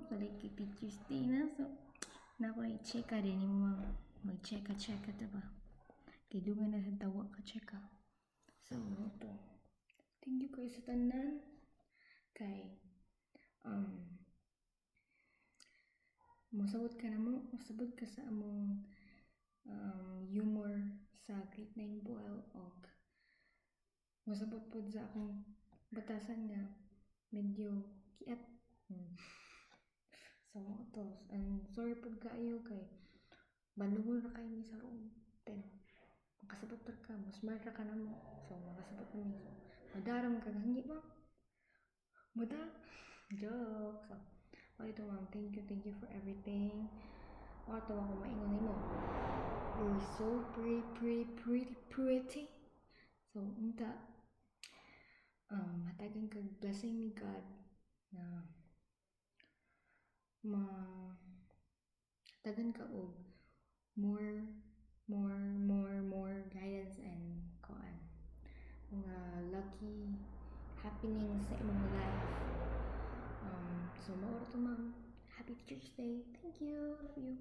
Balik kay Teacher's Day na. So, naku, i-check ka rin mo. Mag-check ka diba? Kay dungan na sa tawa ka check ka. So, ito. Thank you kayo sa tanan. Kay, masabot ka na mo. Masabot ka sa among humor sa grade 9 bual o masabot po sa akong batasan nga medyo kiat. So, ito. Sorry po kaayo kay balungon na kayo ni sa room 10. Makasabot ka, mas smart ka na mo. So, makasabot na mo. So, madaram ka, hindi ba? Joke. So, ito ma'am, thank you for everything. Ito ako maingon mo. You're so pretty. So, unta, matagang kag blessing ni God na tagan ka og more guidance and koan mga lucky happenings sa imong life. So mao to ma'am. Happy Teacher's Day. Thank you. Love you.